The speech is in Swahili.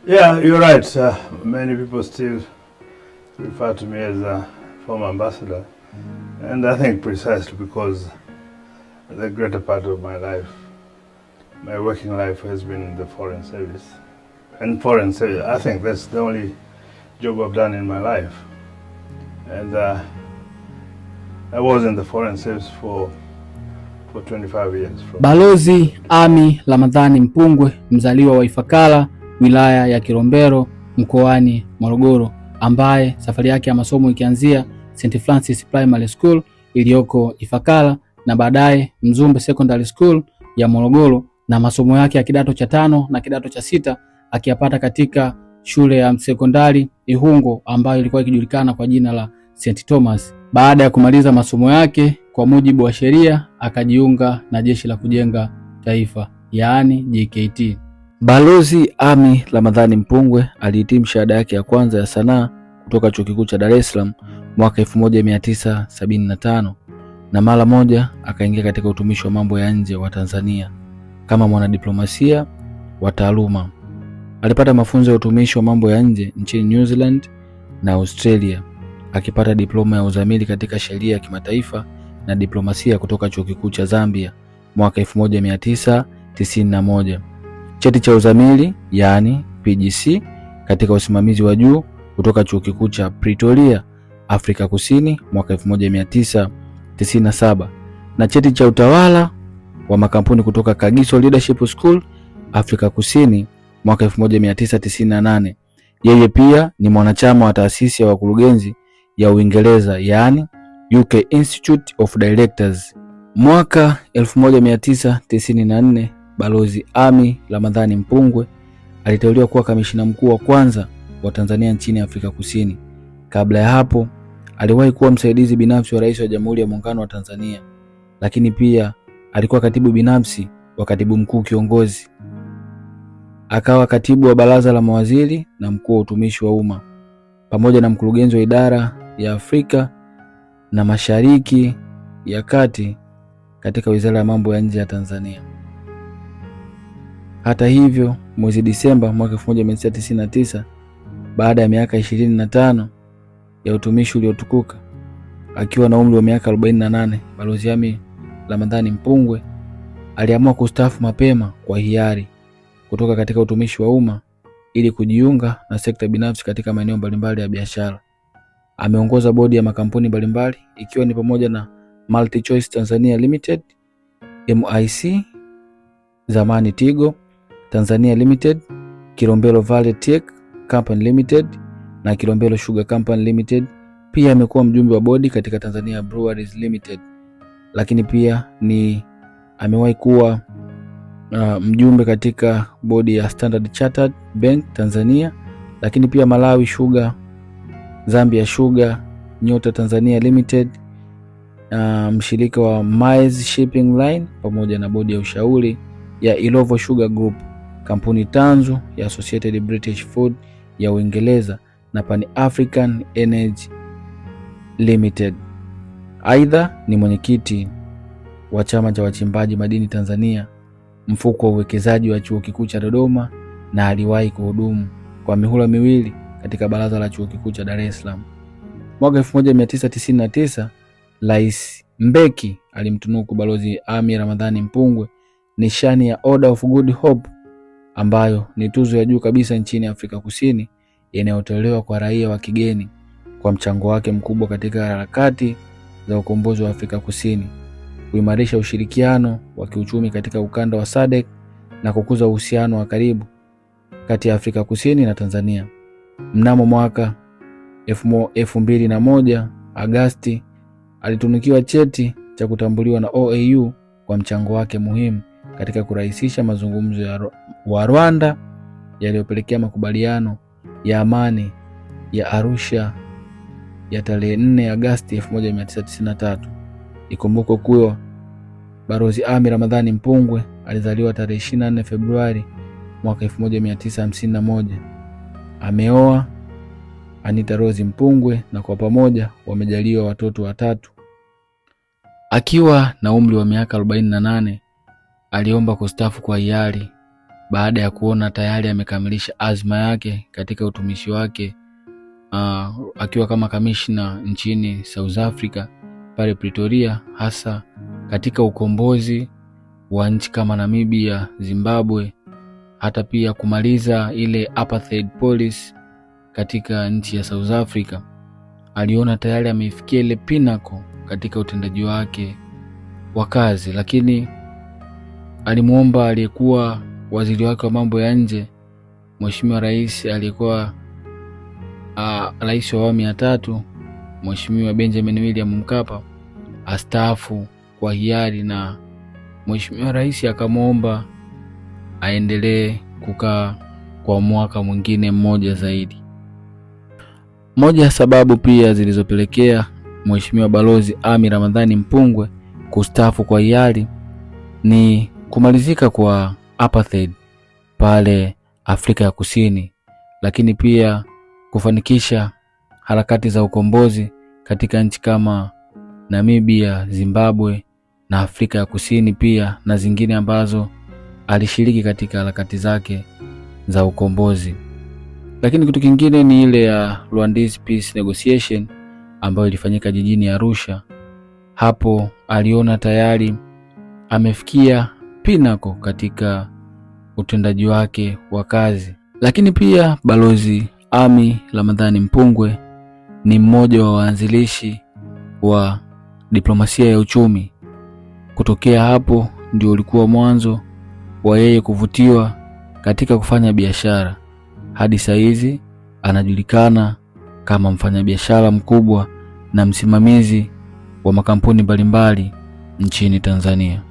Yeah, you're right. Many people still refer to me as a former ambassador, and I think precisely because the greater part of my life, my working life, has been in the foreign service. And foreign service, I think that's the only job I've done in my life. And I was in the foreign service for 25 years. Balozi Amy Ramadhani Mpungwe, mzaliwa wa Ifakara, wilaya ya Kilombero, mkoani Morogoro, ambaye safari yake ya masomo ikianzia St. Francis Primary School iliyoko Ifakara na baadaye Mzumbe Secondary School ya Morogoro, na masomo yake ya kidato cha 5 na kidato cha 6 akiyapata katika shule ya sekondari Ihungo ambayo ilikuwa ikijulikana kwa jina la St. Thomas. Baada ya kumaliza masomo yake, kwa mujibu wa sheria, akajiunga na Jeshi la Kujenga Taifa, yaani JKT. Balozi Amy Ramadhani Mpungwe alihitimu shahada yake ya kwanza ya sanaa kutoka Chuo Kikuu cha Dar es Salaam mwaka 1975 na mara moja akaingia katika utumishi wa mambo ya nje wa Tanzania kama mwanadiplomasia wa taaluma. Alipata mafunzo ya utumishi wa mambo ya nje nchini New Zealand na Australia, akipata diploma ya uzamili katika sheria ya kimataifa na diplomasia kutoka Chuo Kikuu cha Zambia mwaka 1991. Cheti cha uzamili yaani PGC katika usimamizi wa juu kutoka Chuo Kikuu cha Pretoria, Afrika Kusini mwaka 1997, na cheti cha utawala wa makampuni kutoka Kagiso Leadership School, Afrika Kusini mwaka 1998. Yeye pia ni mwanachama wa taasisi ya wakurugenzi ya Uingereza yaani UK Institute of Directors. Mwaka 1994 Balozi Amy Ramadhani Mpungwe aliteuliwa kuwa kamishina mkuu wa kwanza wa Tanzania nchini Afrika Kusini. Kabla ya hapo, aliwahi kuwa msaidizi binafsi wa Rais wa Jamhuri ya Muungano wa Tanzania, lakini pia alikuwa katibu binafsi wa katibu mkuu kiongozi. Akawa katibu wa baraza la mawaziri na mkuu wa utumishi wa umma, pamoja na mkurugenzi wa idara ya Afrika na Mashariki ya Kati katika Wizara ya Mambo ya Nje ya Tanzania. Hata hivyo, mwezi Disemba mwaka 1999, baada ya miaka 25 ya utumishi uliotukuka, akiwa na umri wa miaka 48, Balozi Amy Ramadhani Mpungwe aliamua kustaafu mapema kwa hiari kutoka katika utumishi wa umma ili kujiunga na sekta binafsi katika maeneo mbalimbali ya biashara. Ameongoza bodi ya makampuni mbalimbali ikiwa ni pamoja na Multi Choice Tanzania Limited, MIC zamani Tigo Tanzania Limited, Kilombero Valley Tech Company Limited na Kilombero Sugar Company Limited. Pia amekuwa mjumbe wa bodi katika Tanzania Breweries Limited, lakini pia amewahi kuwa mjumbe katika bodi ya Standard Chartered Bank Tanzania, lakini pia Malawi Sugar, Zambia Sugar, Nyota Tanzania Limited, mshirika wa Miles Shipping Line, pamoja na bodi ya ushauri ya Ilovo Sugar Group, kampuni tanzu ya Associated British Food ya Uingereza na Pan African Energy Limited. Aidha ni mwenyekiti wa chama cha wachimbaji madini Tanzania, mfuko wa uwekezaji wa Chuo Kikuu cha Dodoma, na aliwahi kuhudumu kwa mihula miwili katika baraza la Chuo Kikuu cha Dar es Salaam. Mwaka 1999 Rais Mbeki alimtunuku Balozi Amy Ramadhani Mpungwe nishani ya Order of Good Hope, ambayo ni tuzo ya juu kabisa nchini Afrika Kusini inayotolewa kwa raia wa kigeni kwa mchango wake mkubwa katika harakati za ukombozi wa Afrika Kusini, kuimarisha ushirikiano wa kiuchumi katika ukanda wa SADC na kukuza uhusiano wa karibu kati ya Afrika Kusini na Tanzania. Mnamo mwaka 2001 Agosti alitunukiwa cheti cha kutambuliwa na OAU kwa mchango wake muhimu katika kurahisisha mazungumzo ya Rwanda yaliyopelekea makubaliano ya amani ya Arusha ya tarehe 4 Agosti 1993. Ikumbukwe kuwa Balozi Amy Ramadhani Mpungwe alizaliwa tarehe 24 Februari mwaka 1951. Ameoa Anita Rose Mpungwe na kwa pamoja wamejaliwa watoto watatu. Akiwa na umri wa miaka 48 aliomba kustaafu kwa hiari baada ya kuona tayari amekamilisha azma yake katika utumishi wake akiwa kama kamishna nchini South Africa pale Pretoria, hasa katika ukombozi wa nchi kama Namibia, Zimbabwe, hata pia kumaliza ile apartheid policy katika nchi ya South Africa. Aliona tayari ameifikia ile pinnacle katika utendaji wake wa kazi, lakini alimuomba aliyekuwa waziri wake wa mambo ya nje, Mheshimiwa Rais aliyekuwa rais wa awamu ya 3, Mheshimiwa Benjamin William Mkapa, astaafu kwa hiari, na Mheshimiwa Rais akamuomba aendelee kukaa kwa mwaka mwingine mmoja zaidi. Moja ya sababu pia zilizopelekea Mheshimiwa Balozi Amy Ramadhani Mpungwe kustaafu kwa hiari ni kumalizika kwa apartheid pale Afrika ya Kusini, lakini pia kufanikisha harakati za ukombozi katika nchi kama Namibia, Zimbabwe na Afrika ya Kusini pia, na zingine ambazo alishiriki katika harakati zake za ukombozi. Lakini kitu kingine ni ile ya Rwandese Peace Negotiation ambayo ilifanyika jijini Arusha. Hapo aliona tayari amefikia pinnacle katika utendaji wake wa kazi. Lakini pia Balozi Amy Ramadhani Mpungwe ni mmoja wa waanzilishi wa diplomasia ya uchumi. Kutokea hapo ndio ulikuwa mwanzo wa yeye kuvutiwa katika kufanya biashara. Hadi saizi anajulikana kama mfanyabiashara mkubwa na msimamizi wa makampuni mbalimbali nchini Tanzania.